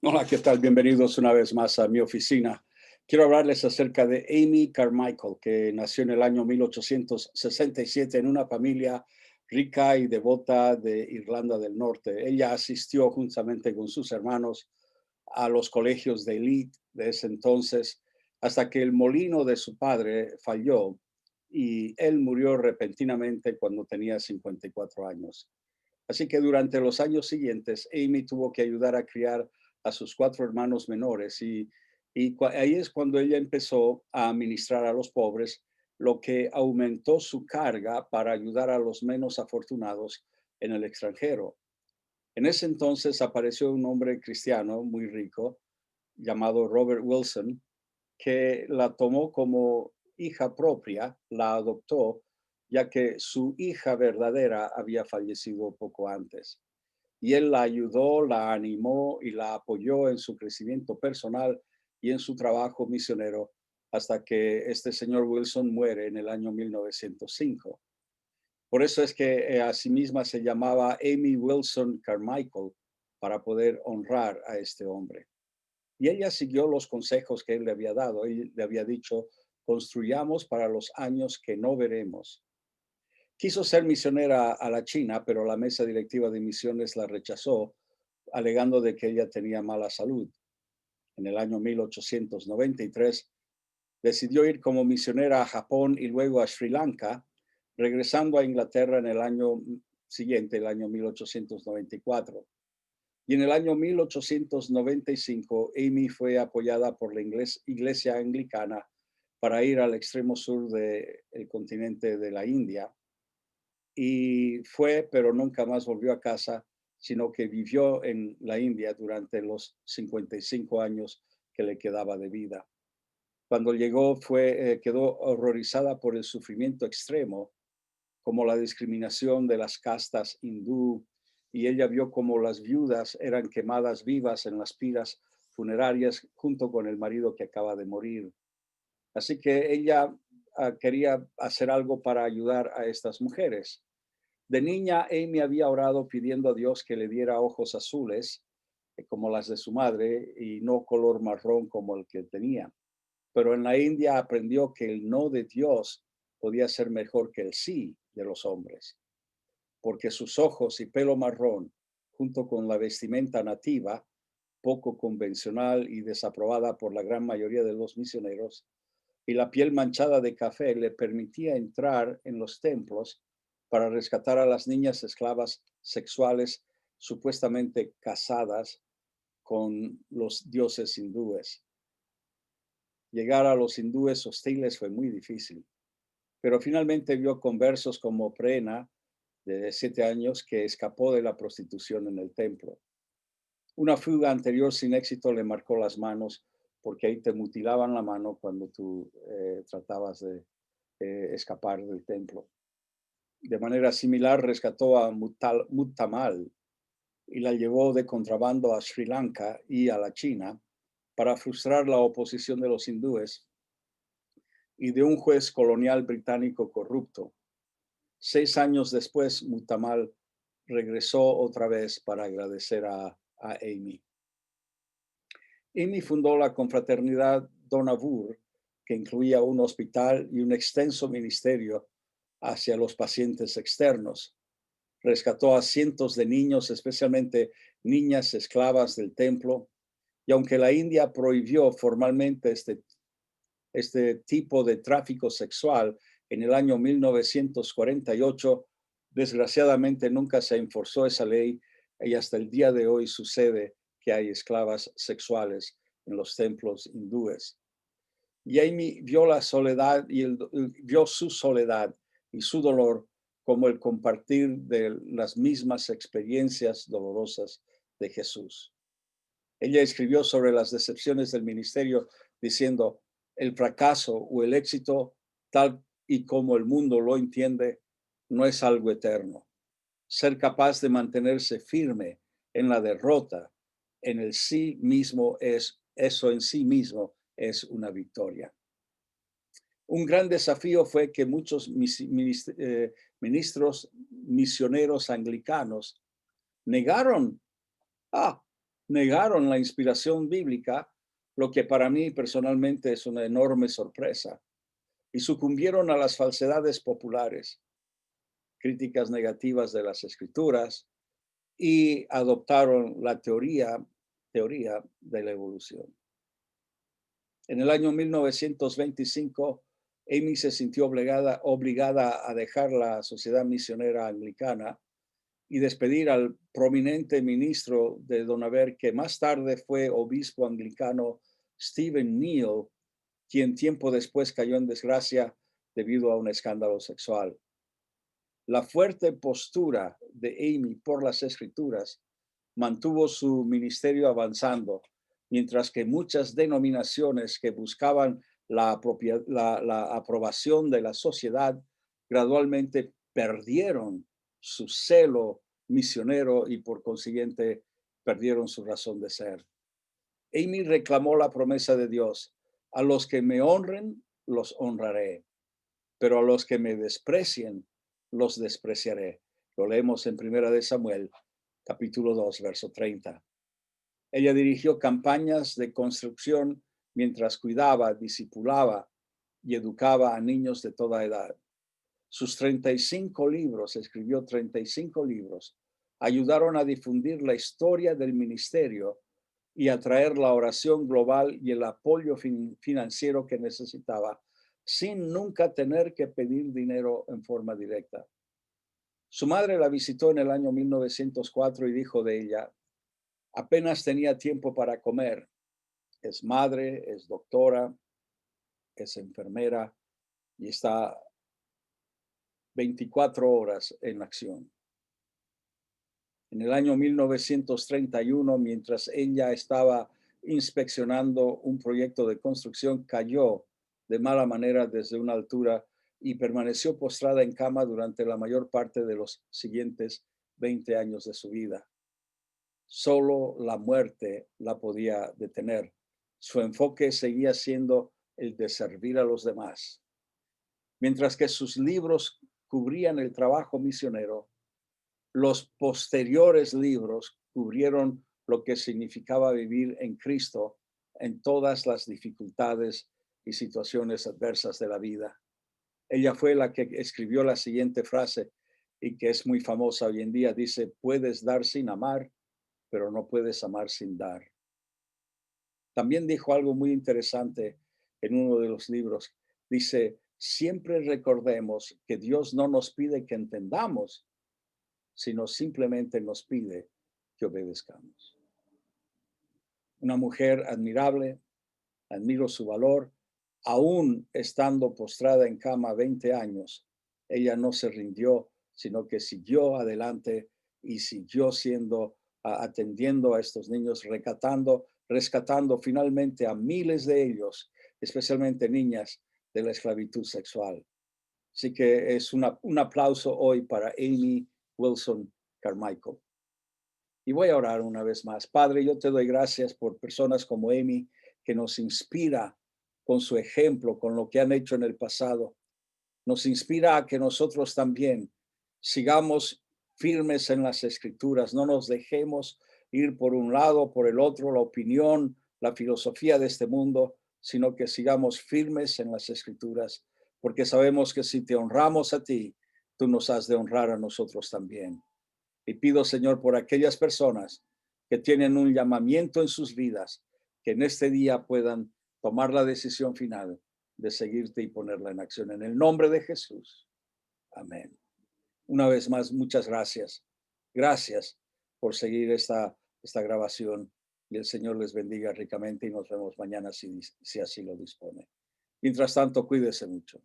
Hola, ¿qué tal? Bienvenidos una vez más a mi oficina. Quiero hablarles acerca de Amy Carmichael, que nació en el año 1867 en una familia rica y devota de Irlanda del Norte. Ella asistió juntamente con sus hermanos a los colegios de élite de ese entonces, hasta que el molino de su padre falló y él murió repentinamente cuando tenía 54 años. Así que durante los años siguientes, Amy tuvo que ayudar a criar a sus cuatro hermanos menores y ahí es cuando ella empezó a administrar a los pobres, lo que aumentó su carga para ayudar a los menos afortunados en el extranjero. En ese entonces apareció un hombre cristiano muy rico llamado Robert Wilson, que la tomó como hija propia, la adoptó, ya que su hija verdadera había fallecido poco antes. Y él la ayudó, la animó y la apoyó en su crecimiento personal y en su trabajo misionero hasta que este señor Wilson muere en el año 1905. Por eso es que a sí misma se llamaba Amy Wilson Carmichael, para poder honrar a este hombre. Y ella siguió los consejos que él le había dado. Él le había dicho: construyamos para los años que no veremos. Quiso ser misionera a la China, pero la mesa directiva de misiones la rechazó, alegando de que ella tenía mala salud. En el año 1893 decidió ir como misionera a Japón y luego a Sri Lanka, regresando a Inglaterra en el año siguiente, el año 1894. Y en el año 1895, Amy fue apoyada por la Iglesia Anglicana para ir al extremo sur del continente de la India. Y fue, pero nunca más volvió a casa, sino que vivió en la India durante los 55 años que le quedaba de vida. Cuando llegó, quedó horrorizada por el sufrimiento extremo, como la discriminación de las castas hindú, y ella vio cómo las viudas eran quemadas vivas en las piras funerarias junto con el marido que acaba de morir. Así que ella quería hacer algo para ayudar a estas mujeres. De niña, Amy había orado pidiendo a Dios que le diera ojos azules, como las de su madre, y no color marrón como el que tenía. Pero en la India aprendió que el no de Dios podía ser mejor que el sí de los hombres, porque sus ojos y pelo marrón, junto con la vestimenta nativa, poco convencional y desaprobada por la gran mayoría de los misioneros, y la piel manchada de café le permitía entrar en los templos para rescatar a las niñas esclavas sexuales supuestamente casadas con los dioses hindúes. Llegar a los hindúes hostiles fue muy difícil, pero finalmente vio conversos como Prena, de 7 años, que escapó de la prostitución en el templo. Una fuga anterior sin éxito le marcó las manos, porque ahí te mutilaban la mano cuando tú tratabas de escapar del templo. De manera similar, rescató a Muttamal y la llevó de contrabando a Sri Lanka y a la China para frustrar la oposición de los hindúes y de un juez colonial británico corrupto. 6 años después, Muttamal regresó otra vez para agradecer a Amy. Amy fundó la confraternidad Donavur, que incluía un hospital y un extenso ministerio hacia los pacientes externos. Rescató a cientos de niños, especialmente niñas esclavas del templo, y aunque la India prohibió formalmente este tipo de tráfico sexual en el año 1948, desgraciadamente nunca se enforzó esa ley y hasta el día de hoy sucede que hay esclavas sexuales en los templos hindúes. Y Amy vio la soledad vio su soledad y su dolor como el compartir de las mismas experiencias dolorosas de Jesús. Ella escribió sobre las decepciones del ministerio diciendo: el fracaso o el éxito, tal y como el mundo lo entiende, no es algo eterno. Ser capaz de mantenerse firme en la derrota, en el sí mismo, eso en sí mismo es una victoria. Un gran desafío fue que muchos ministros misioneros anglicanos negaron negaron la inspiración bíblica, lo que para mí personalmente es una enorme sorpresa, y sucumbieron a las falsedades populares, críticas negativas de las escrituras, y adoptaron la teoría de la evolución. En el año 1925, Amy se sintió obligada a dejar la Sociedad Misionera Anglicana y despedir al prominente ministro de Donaver, que más tarde fue obispo anglicano Stephen Neal, quien tiempo después cayó en desgracia debido a un escándalo sexual. La fuerte postura de Amy por las escrituras mantuvo su ministerio avanzando, mientras que muchas denominaciones que buscaban la aprobación de la sociedad gradualmente perdieron su celo misionero y por consiguiente perdieron su razón de ser. Amy reclamó la promesa de Dios: a los que me honren, los honraré, pero a los que me desprecien, los despreciaré. Lo leemos en Primera de Samuel, capítulo 2, verso 30. Ella dirigió campañas de construcción mientras cuidaba, discipulaba y educaba a niños de toda edad. Sus 35 libros, escribió 35 libros, ayudaron a difundir la historia del ministerio y a traer la oración global y el apoyo financiero que necesitaba, sin nunca tener que pedir dinero en forma directa. Su madre la visitó en el año 1904 y dijo de ella: apenas tenía tiempo para comer. Es madre, es doctora, es enfermera y está 24 horas en acción. En el año 1931, mientras ella estaba inspeccionando un proyecto de construcción, cayó de mala manera desde una altura y permaneció postrada en cama durante la mayor parte de los siguientes 20 años de su vida. Solo la muerte la podía detener. Su enfoque seguía siendo el de servir a los demás. Mientras que sus libros cubrían el trabajo misionero, los posteriores libros cubrieron lo que significaba vivir en Cristo en todas las dificultades y situaciones adversas de la vida. Ella fue la que escribió la siguiente frase, y que es muy famosa hoy en día. Dice: puedes dar sin amar, pero no puedes amar sin dar. También dijo algo muy interesante en uno de los libros. Dice: siempre recordemos que Dios no nos pide que entendamos, sino simplemente nos pide que obedezcamos. Una mujer admirable, admiro su valor. Aún estando postrada en cama 20 años, ella no se rindió, sino que siguió adelante y siguió atendiendo a estos niños, rescatando finalmente a miles de ellos, especialmente niñas, de la esclavitud sexual. Así que es un aplauso hoy para Amy Wilson Carmichael. Y voy a orar una vez más. Padre, yo te doy gracias por personas como Amy, que nos inspira con su ejemplo, con lo que han hecho en el pasado. Nos inspira a que nosotros también sigamos firmes en las escrituras, no nos dejemos ir por un lado, por el otro, la opinión, la filosofía de este mundo, sino que sigamos firmes en las escrituras, porque sabemos que si te honramos a ti, tú nos has de honrar a nosotros también. Y pido, Señor, por aquellas personas que tienen un llamamiento en sus vidas, que en este día puedan tomar la decisión final de seguirte y ponerla en acción. En el nombre de Jesús. Amén. Una vez más, muchas gracias. Gracias por seguir esta grabación, y el Señor les bendiga ricamente y nos vemos mañana si así lo dispone. Mientras tanto, cuídese mucho.